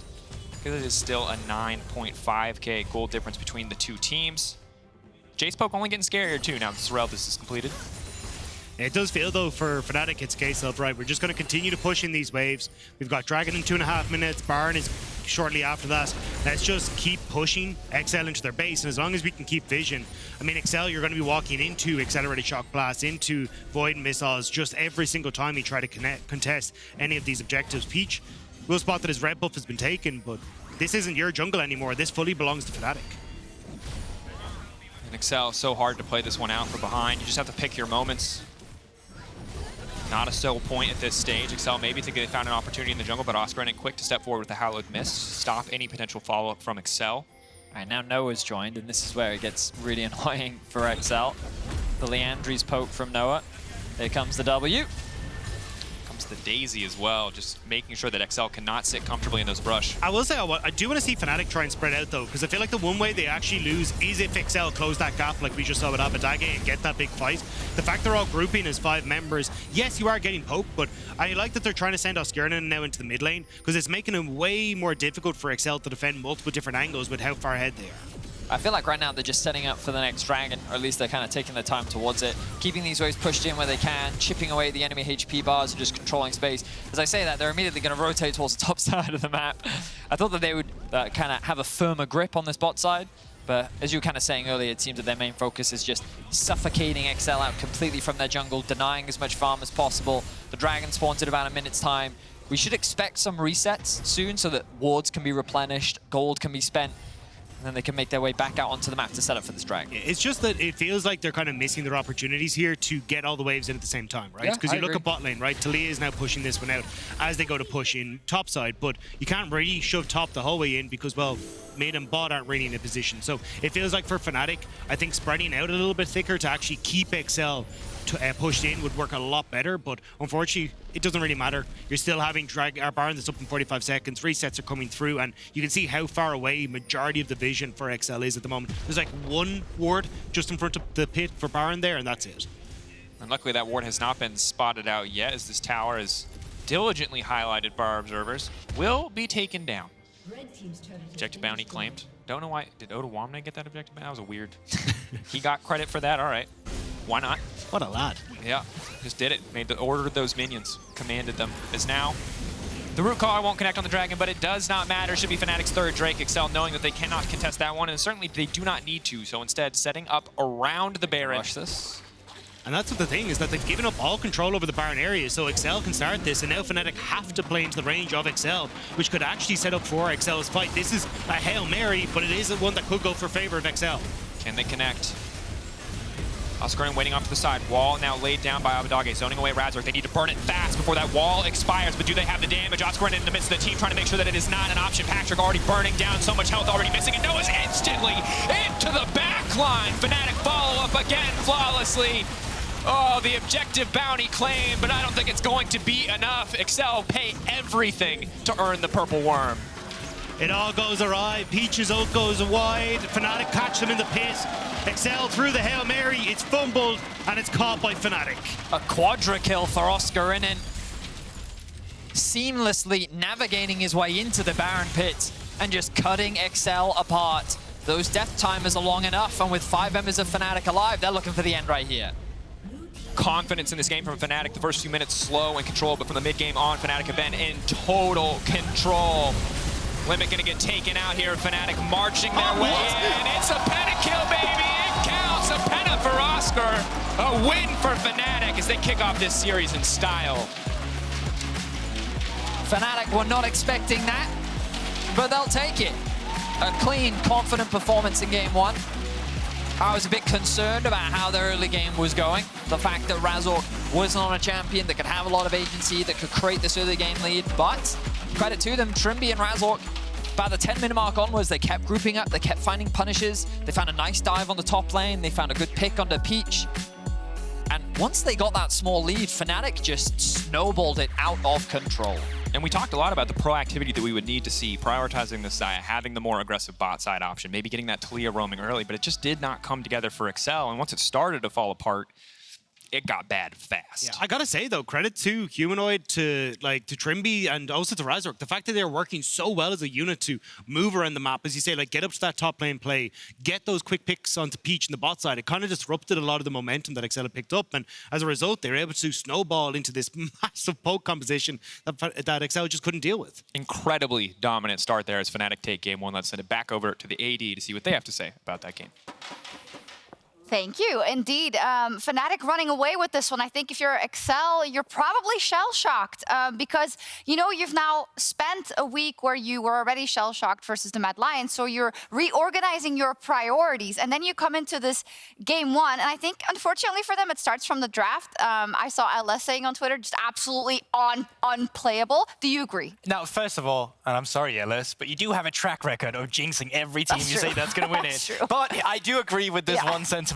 because it is still a 9.5k gold difference between the two teams. Jayce poke only getting scarier too now that Rell this is completed.
It does feel, though, for Fnatic, it's a case of, right, we're just going to continue to push in these waves. We've got Dragon in 2.5 minutes. Baron is shortly after that. Let's just keep pushing XL into their base. And as long as we can keep vision, I mean, XL, you're going to be walking into Accelerated Shock Blast, into Void Missiles, just every single time you try to contest any of these objectives. Peach will spot that his red buff has been taken, but this isn't your jungle anymore. This fully belongs to Fnatic.
And XL, so hard to play this one out from behind. You just have to pick your moments. Not a sole point at this stage. XL maybe think they found an opportunity in the jungle, but Oscarinin quick to step forward with the Hallowed Mist. Stop any potential follow-up from XL.
All right, now Noah's joined, and this is where it gets really annoying for XL. The Leandri's poke from Noah. Here comes the W.
Comes the Daisy as well, just making sure that XL cannot sit comfortably in those brush.
I will say, I do want to see Fnatic try and spread out, though, because I feel like the one way they actually lose is if XL close that gap like we just saw with Abbedagge and get that big fight. The fact they're all grouping as 5 members, yes, you are getting poked, but I like that they're trying to send Oscarinin now into the mid lane, because it's making it way more difficult for XL to defend multiple different angles with how far ahead they are.
I feel like right now they're just setting up for the next dragon, or at least they're kind of taking their time towards it, keeping these waves pushed in where they can, chipping away the enemy HP bars and just controlling space. As I say that, they're immediately going to rotate towards the top side of the map. I thought that they would kind of have a firmer grip on this bot side, but as you were kind of saying earlier, it seems that their main focus is just suffocating XL out completely from their jungle, denying as much farm as possible. The dragon spawns in about a minute's time. We should expect some resets soon so that wards can be replenished, gold can be spent, and then they can make their way back out onto the map to set up for this dragon.
It's just that it feels like they're kind of missing their opportunities here to get all the waves in at the same time, right? Because you look at bot lane, right? Talia is now pushing this one out as they go to push in top side, but you can't really shove top the whole way in because, well, mid and bot aren't really in a position. So it feels like for Fnatic, I think spreading out a little bit thicker to actually keep XL pushed in would work a lot better, but unfortunately it doesn't really matter. You're still having our Baron that's up in 45 seconds, resets are coming through, and you can see how far away majority of the vision for XL is at the moment. There's like one ward just in front of the pit for Baron there, and that's it.
And luckily that ward has not been spotted out yet, as this tower is diligently highlighted by our observers. Will be taken down. Objective bounty claimed. Don't know why. Did Odoamne get that objective bounty? That was a weird. He got credit for that. All right. Why not?
What a lad.
Yeah, just did it. Ordered those minions. Commanded them. As now, the root caller won't connect on the dragon, but it does not matter. Should be Fnatic's third Drake. XL knowing that they cannot contest that one, and certainly they do not need to. So instead, setting up around the Baron.
Rush this.
And that's what the thing is, that they've given up all control over the Baron area, so XL can start this, and now Fnatic have to play into the range of XL, which could actually set up for XL's fight. This is a Hail Mary, but it is one that could go for favor of XL.
Can they connect? Oscarinin waiting off to the side. Wall now laid down by Abbedagge, zoning away Razork. They need to burn it fast before that wall expires, but do they have the damage? Oscarinin in the midst of the team trying to make sure that it is not an option. Patrik already burning down, so much health already missing, and Noah's instantly into the back line. Fnatic follow up again flawlessly. Oh, the objective bounty claim, but I don't think it's going to be enough. Xayah pay everything to earn the purple worm.
It all goes awry. Peach's ult goes wide. Fnatic catch them in the pit. Xayah through the Hail Mary. It's fumbled and it's caught by Fnatic.
A quadra kill for Oscarinin. Seamlessly navigating his way into the Baron pit and just cutting Xayah apart. Those death timers are long enough, and with 5 members of Fnatic alive, they're looking for the end right here.
Confidence in this game from Fnatic. The first few minutes slow and controlled, but from the mid game on, Fnatic have been in total control. Limit gonna get taken out here. Fnatic marching their way in. It's a pentakill, baby. It counts. A penta for Oscar. A win for Fnatic as they kick off this series in style.
Fnatic were not expecting that, but they'll take it. A clean, confident performance in game 1. I was a bit concerned about how the early game was going. The fact that Razork wasn't on a champion that could have a lot of agency, that could create this early game lead, but credit to them, Trymbi and Razork, by the 10-minute mark onwards, they kept grouping up, they kept finding punishes, they found a nice dive on the top lane, they found a good pick onto Peach. And once they got that small lead, Fnatic just snowballed it out of control.
And we talked a lot about the proactivity that we would need to see, prioritizing the Xayah, having the more aggressive bot side option, maybe getting that Talia roaming early, but it just did not come together for Xayah. And once it started to fall apart, it got bad fast.
Yeah, I gotta say though, credit to Humanoid, to Trymbi, and also to Razork. The fact that they're working so well as a unit to move around the map, as you say, like get up to that top lane play, get those quick picks onto Peach in the bot side. It kind of disrupted a lot of the momentum that Xayah picked up, and as a result, they were able to snowball into this massive poke composition that Xayah just couldn't deal with.
Incredibly dominant start there as Fnatic take game 1. Let's send it back over to the AD to see what they have to say about that game.
Thank you. Indeed. Fnatic running away with this one. I think if you're Xayah, you're probably shell-shocked because, you know, you've now spent a week where you were already shell-shocked versus the Mad Lions, so you're reorganizing your priorities, and then you come into this game 1, and I think, unfortunately for them, it starts from the draft. I saw LS saying on Twitter, just absolutely unplayable. Do you agree?
Now, first of all, and I'm sorry, LS, but you do have a track record of jinxing every team you say that's going to win it.
True.
But I do agree with this one sentiment.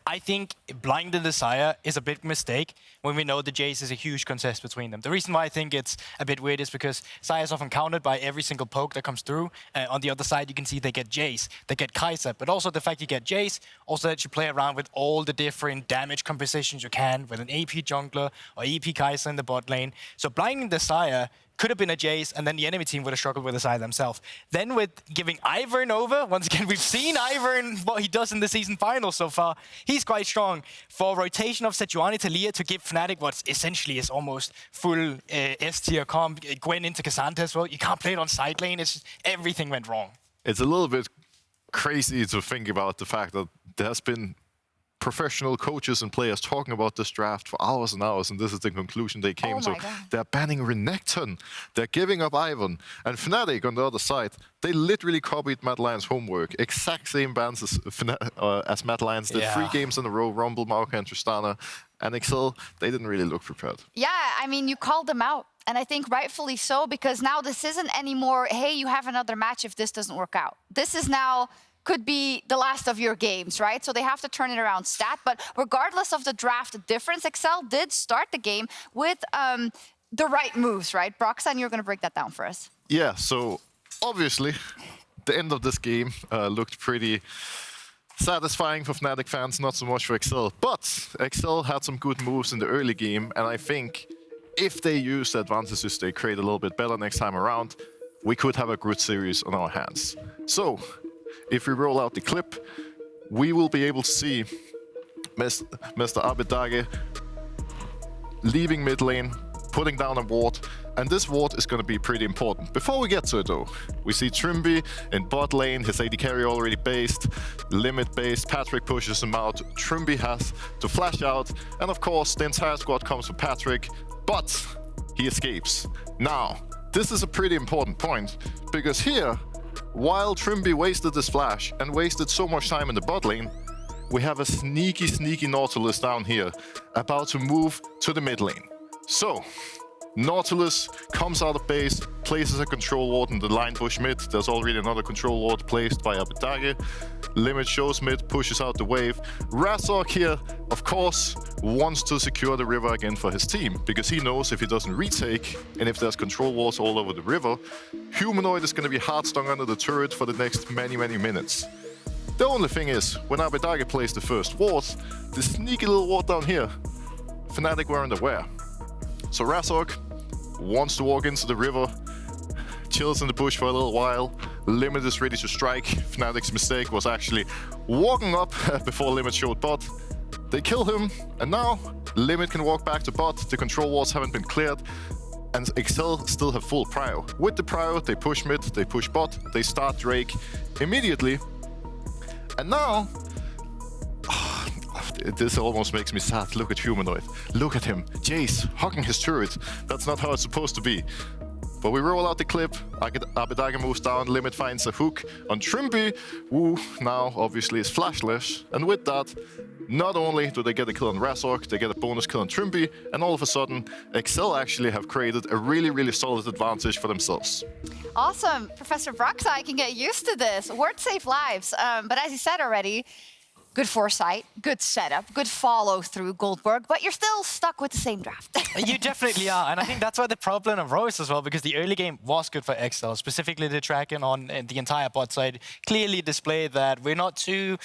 I think blinding the Xayah is a big mistake when we know the Jayce is a huge contest between them. The reason why I think it's a bit weird is because Xayah is often countered by every single poke that comes through. On the other side, you can see they get Jayce, they get Kai'Sa, but also the fact you get Jayce also lets you play around with all the different damage compositions you can with an AP jungler or EP Kai'Sa in the bot lane. So blinding the Xayah could have been a Jayce, and then the enemy team would have struggled with the Xayah themselves. Then with giving Ivern over, once again, we've seen Ivern, what he does in the season finals so far. He's quite strong. For rotation of Sejuani to Talia to give Fnatic what essentially is almost full S-tier comp, Gwen into Cassandra as well. You can't play it on side lane. It's just, everything went wrong.
It's a little bit crazy to think about the fact that there's been professional coaches and players talking about this draft for hours and hours, and this is the conclusion they came to. They're banning Renekton, they're giving up Ivern, and Fnatic on the other side, they literally copied Mad Lions' homework. Exact same bans as Mad Lions did. 3 games in a row, Rumble, Maoka, and Tristana, and Xayah, they didn't really look prepared.
Yeah, I mean, you called them out. And I think rightfully so, because now this isn't anymore, hey, you have another match if this doesn't work out. This is now could be the last of your games, right? So they have to turn it around stat. But regardless of the draft difference, Xayah did start the game with the right moves, right? Broxah, and you're going to break that down for us.
Yeah, so obviously, the end of this game looked pretty satisfying for Fnatic fans, not so much for Xayah. But Xayah had some good moves in the early game, and I think if they use the advantages they create a little bit better next time around, we could have a good series on our hands. So, if we roll out the clip, we will be able to see Mr. Abbedagge leaving mid lane, putting down a ward, and this ward is going to be pretty important. Before we get to it though, we see Trymbi in bot lane, his AD carry already based, limit based, Patrik pushes him out, Trymbi has to flash out, and of course the entire squad comes for Patrik, but he escapes. Now, this is a pretty important point, because here, while Trymbi wasted this flash and wasted so much time in the bot lane, we have a sneaky Nautilus down here, about to move to the mid lane. So, Nautilus comes out of base, places a control ward in the line bush mid. There's already another control ward placed by Abbedagge. Limit shows mid, pushes out the wave. Razork here, of course, wants to secure the river again for his team, because he knows if he doesn't retake, and if there's control wards all over the river, Humanoid is going to be hard stung under the turret for the next many minutes. The only thing is, when Abbedagge plays the first ward, this sneaky little ward down here, Fnatic weren't aware. So Razork wants to walk into the river, chills in the bush for a little while. Limit is ready to strike. Fnatic's mistake was actually walking up before Limit showed bot. They kill him, and now Limit can walk back to bot. The control walls haven't been cleared, and Xayah still have full prio. With the prio, they push mid, they push bot, they start Drake immediately. And now, this almost makes me sad. Look at Humanoid. Look at him. Jayce hugging his turret. That's not how it's supposed to be. But we roll out the clip. Abbedagge moves down. Limit finds a hook on Trymbi, who now obviously is flashless. And with that, not only do they get a kill on Razork, they get a bonus kill on Trymbi, and all of a sudden, Xayah actually have created a really solid advantage for themselves.
Awesome. Professor Broxah, I can get used to this. Word save lives. But as you said already, good foresight, good setup, good follow through Guldborg, but you're still stuck with the same draft.
You definitely are, and I think that's why the problem arose as well, because the early game was good for Xayah, specifically the tracking on the entire bot side clearly displayed that we're not too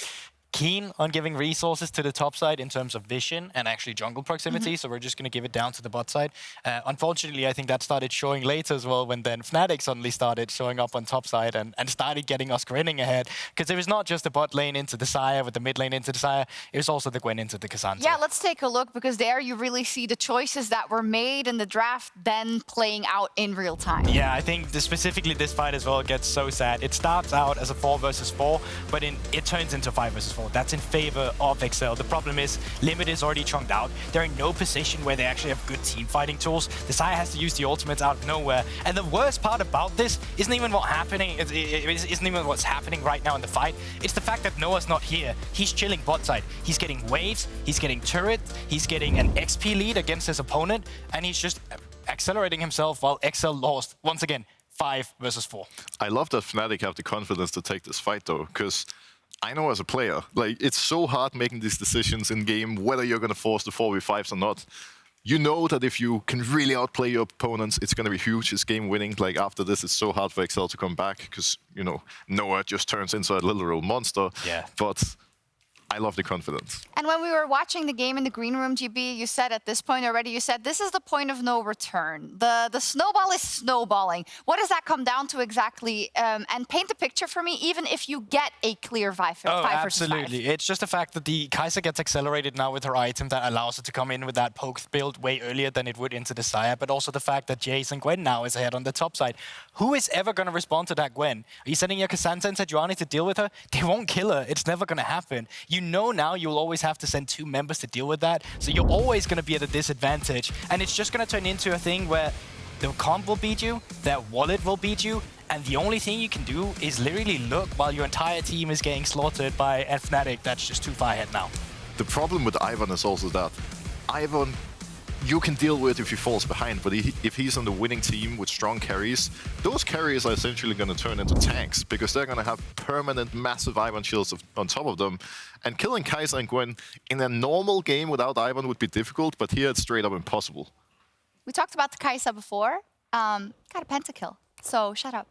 keen on giving resources to the top side in terms of vision and actually jungle proximity, so we're just going to give it down to the bot side. Unfortunately, I think that started showing later as well, when then Fnatic suddenly started showing up on top side and started getting Oscarinin ahead, because it was not just the bot lane into the Xayah with the mid lane into the Xayah, it was also the Gwen into the Kai'Sa.
Yeah, let's take a look, because there you really see the choices that were made in the draft then playing out in real time.
Yeah, I think specifically this fight as well gets so sad. It starts out as a 4 versus 4, but it turns into 5 versus 4. That's in favor of Xayah. The problem is Limit is already chunked out. They're in no position where they actually have good team fighting tools. The Xayah has to use the ultimates out of nowhere. And the worst part about this isn't even what's happening. It isn't even what's happening right now in the fight. It's the fact that Noah's not here. He's chilling bot side. He's getting waves. He's getting turret. He's getting an XP lead against his opponent, and he's just accelerating himself while Xayah lost once again 5 versus 4.
I love that Fnatic have the confidence to take this fight though, because I know as a player, like, it's so hard making these decisions in game, whether you're going to force the 4v5s or not. You know that if you can really outplay your opponents, it's going to be huge. It's game winning. Like, after this, it's so hard for Xayah to come back, because, you know, Noah just turns into a literal monster.
Yeah.
But I love the confidence.
And when we were watching the game in the green room, GB, you said at this point already, you said this is the point of no return. The snowball is snowballing. What does that come down to exactly? And paint the picture for me, even if you get a clear 5 versus 5.
Absolutely. It's just the fact that the Kai'Sa gets accelerated now with her item that allows her to come in with that poke build way earlier than it would into the Xayah, but also the fact that Jayce and Gwen now is ahead on the top side. Who is ever going to respond to that Gwen? Are you sending your Kai'Sa and Sejuani to deal with her? They won't kill her. It's never going to happen. You know now you'll always have to send 2 members to deal with that, so you're always going to be at a disadvantage, and it's just going to turn into a thing where the comp will beat you, that wallet will beat you, and the only thing you can do is literally look while your entire team is getting slaughtered by a Fnatic that's just too far ahead now.
The problem with Ivern is also that Ivern you can deal with if he falls behind, but if he's on the winning team with strong carries, those carries are essentially going to turn into tanks, because they're going to have permanent massive Ivern shields on top of them. And killing Kai'Sa and Gwen in a normal game without Ivern would be difficult, but here it's straight up impossible.
We talked about the Kai'Sa before. Got a pentakill, so shut up.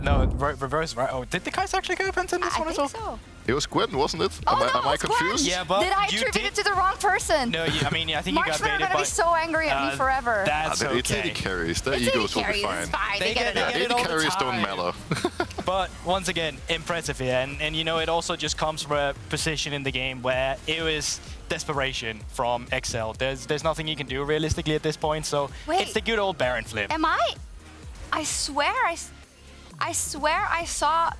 No, reverse, right? Oh, did the Kai'Sa actually get a penta in this one as well?
I think so.
It was Gwen, wasn't it?
Oh,
am I confused?
Yeah, but
did I attribute it to the wrong person?
No, I mean, I think you got
Marksmen are
baited
going to be so angry at me forever.
That's okay.
It's AD carries. Their
It's
egos will
AD
be
carries,
fine.
it's fine. They
They
get it.
get
AD
all the
carries don't
time.
matter.
But once again, impressive here. And you know, it also just comes from a position in the game where it was desperation from Xayah. There's nothing you can do realistically at this point, so
Wait.
it's the good old Baron flip.
Am I swear I saw...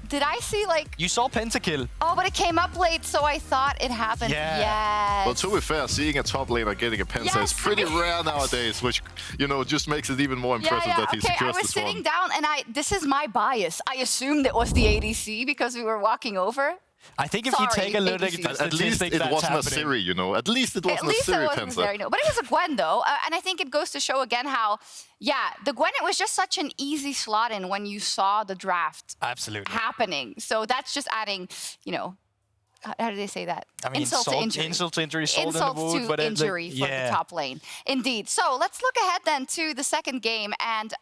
Did I see, like...
You saw pentakill.
Oh, but it came up late, so I thought it happened.
Yeah.
Yes.
Well, to be fair, seeing a top laner getting a penta is pretty rare nowadays, which, you know, just makes it even more impressive that he secures
I was
this
sitting
one.
down, and this is my bias. I assumed it was the ADC because we were walking over.
I think if you take a look at the
at least it wasn't a Siri, you know. At least it wasn't a Siri, Pensa.
No. But it was a Gwen, though. And I think it goes to show again how, yeah, the Gwen, it was just such an easy slot in when you saw the draft happening. So that's just adding, you know, how do they say that?
I mean, insult to injury. Insult to injury,
insult to injury for the top lane. Indeed. So let's look ahead then to the second game. And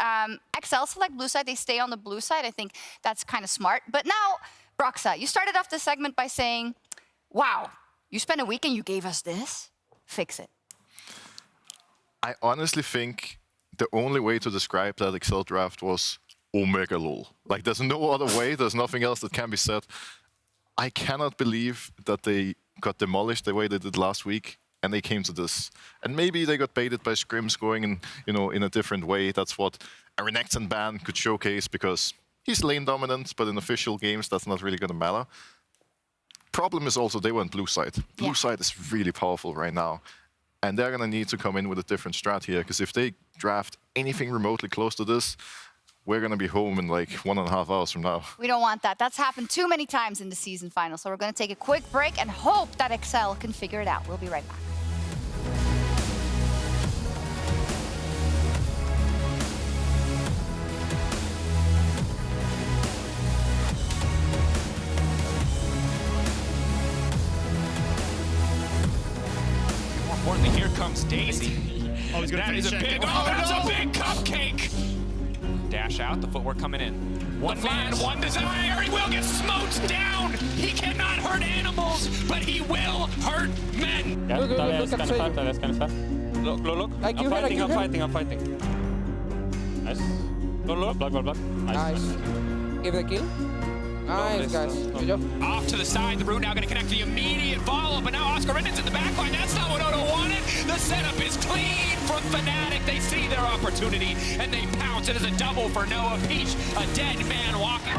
XL select blue side. They stay on the blue side. I think that's kind of smart. But now, Broxah, you started off the segment by saying, wow, you spent a week and you gave us this? Fix it.
I honestly think the only way to describe that Excel draft was omega lol. Like, there's no other way. There's nothing else that can be said. I cannot believe that they got demolished the way they did last week, and they came to this. And maybe they got baited by scrims going in, you know, in a different way. That's what a Renekton ban could showcase, because he's lane dominant, but in official games, that's not really going to matter. Problem is also they went blue side. Blue side is really powerful right now. And they're going to need to come in with a different strat here, because if they draft anything remotely close to this, we're going to be home in like 1.5 hours from now.
We don't want that. That's happened too many times in the season final. So we're going to take a quick break and hope that Excel can figure it out. We'll be right back.
More importantly, here comes Daisy.
Oh, he's gonna
that is a big, that's a big cupcake. Dash out, the footwork coming in. One man, one desire, he will get smoked down! He cannot hurt animals, but he will hurt men!
Yeah, look at Sejuani.
Look. I'm fighting. Nice. Block.
Nice. Give the kill. Nice, guys. Good job.
Off to the side, the root now gonna connect the immediate follow, but now Oscarinen's in the backline. That's not what Odo wanted. The setup is clean from Fnatic. They see their opportunity, and they pounce. It is a double for Noah Peach. A dead man walking.